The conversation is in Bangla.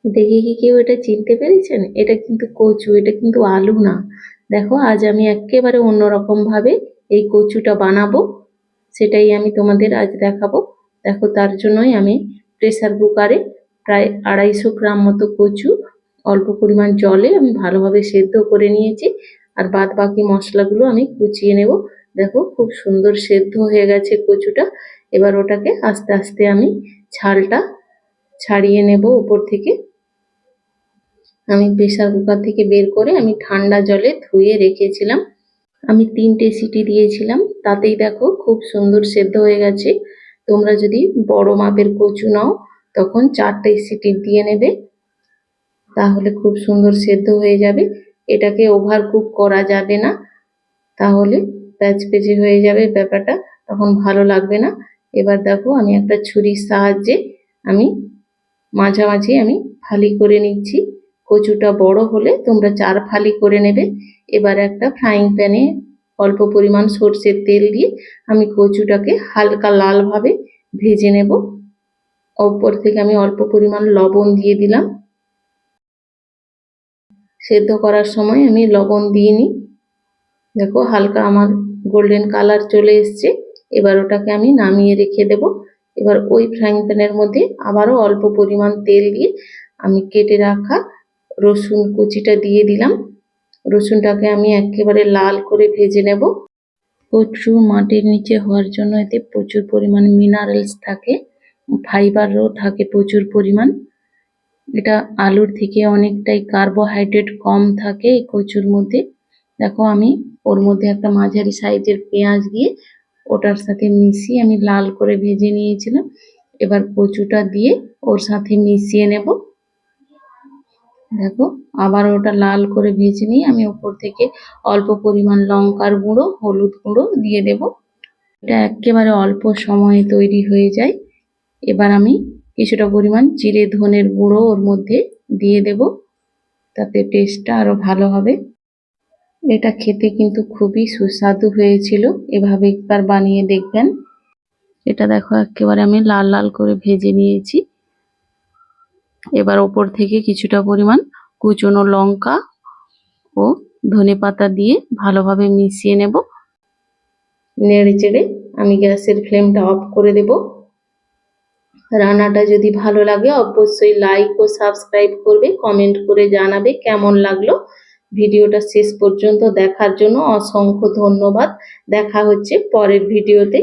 দেখে কি কেউ এটা চিনতে পেরেছেন? এটা কিন্তু কচু, এটা কিন্তু আলু না। দেখো আজ আমি একেবারে অন্যরকম ভাবে এই কচুটা বানাবো, সেটাই আমি তোমাদের আজ দেখাবো। দেখো তার জন্যই আমি প্রেসার কুকারে প্রায় 250 গ্রাম মতো কচু অল্প পরিমাণ জলে আমি ভালোভাবে সেদ্ধ করে নিয়েছি। আর বাদ বাকি মশলাগুলো আমি কুচিয়ে নেব। দেখো খুব সুন্দর সেদ্ধ হয়ে গেছে কচুটা। এবার ওটাকে আস্তে আস্তে আমি ছালটা ছাড়িয়ে নেব উপর থেকে। আমি প্রেসার কুকার থেকে বের করে আমি ঠান্ডা জলে ধুয়ে রেখেছিলাম। আমি 3টে সিটি দিয়েছিলাম, তাতেই দেখো খুব সুন্দর সেদ্ধ হয়ে গেছে। তোমরা যদি বড় মাপের কচু নাও তখন 4টে সিটি দিয়ে নেবে, তাহলে খুব সুন্দর সেদ্ধ হয়ে যাবে। এটাকে ওভার কুক করা যাবে না, তাহলে প্যাচপেচে হয়ে যাবে ব্যাপারটা, তখন ভালো লাগবে না। এবার দেখো আমি একটা ছুরির সাহায্যে আমি মাঝামাঝি আমি ফালি করে নিচ্ছি। কচুটা বড় হলে তোমরা 4 ফালি করে নেবে। এবার একটা ফ্রাইং প্যানে অল্প পরিমাণ সর্ষের তেল দিয়ে আমি কচুটাকে হালকা লাল ভাবে ভেজে নেব। ওপর থেকে আমি অল্প পরিমাণ লবণ দিয়ে দিলাম। সেদ্ধ করার সময় আমি লবণ দিইনি। দেখো হালকা আমার গোল্ডেন কালার চলে এসছে। এবার ওটাকে আমি নামিয়ে রেখে দেব। এবার ওই ফ্রাইং প্যানের মধ্যে আবারও অল্প পরিমাণ তেল দিয়ে আমি কেটে রাখা রসুন কুচিটা দিয়ে দিলাম। রসুনটাকে আমি একেবারে লাল করে ভেজে নেব। কচু মাটির নিচে হওয়ার জন্য এতে প্রচুর পরিমাণ মিনারেলস থাকে, ফাইবারও থাকে প্রচুর পরিমাণ। এটা আলুর থেকে অনেকটাই কার্বোহাইড্রেট কম থাকে এই কচুর মধ্যে। দেখো আমি ওর মধ্যে একটা মাঝারি সাইজের পেঁয়াজ দিয়ে ওটার সাথে মিশিয়ে আমি লাল করে ভেজে নিয়েছিলাম। এবার কচুটা দিয়ে ওর সাথে মিশিয়ে নেব। দেখো আবার ওটা লাল করে ভেজে নিয়ে আমি উপর থেকে অল্প পরিমাণ লঙ্কার গুঁড়ো, হলুদ গুঁড়ো দিয়ে দেব। এটা একেবারে অল্প সময়ে তৈরি হয়ে যায়। এবার আমি কিছুটা পরিমাণ জিরে ধনের গুঁড়ো ওর মধ্যে দিয়ে দেব, তাতে টেস্টটা আরো ভালো হবে। এটা খেতে কিন্তু খুবই সুস্বাদু হয়েছিল, এভাবে একবার বানিয়ে দেখবেন। এটা দেখো একেবারে আমি লাল লাল করে ভেজে নিয়েছি। এবার ওপর থেকে কিছুটা পরিমাণ কুচনো লঙ্কা ও ধনেপাতা দিয়ে ভালোভাবে মিশিয়ে নেব। নেড়ে চেড়ে আমি গ্যাসের ফ্লেমটা অফ করে দেব। রান্নাটা যদি ভালো লাগে অবশ্যই লাইক ও সাবস্ক্রাইব করবে, কমেন্ট করে জানাবে কেমন লাগলো। ভিডিওটা শেষ পর্যন্ত দেখার জন্য অসংখ্য ধন্যবাদ। দেখা হচ্ছে পরের ভিডিওতে।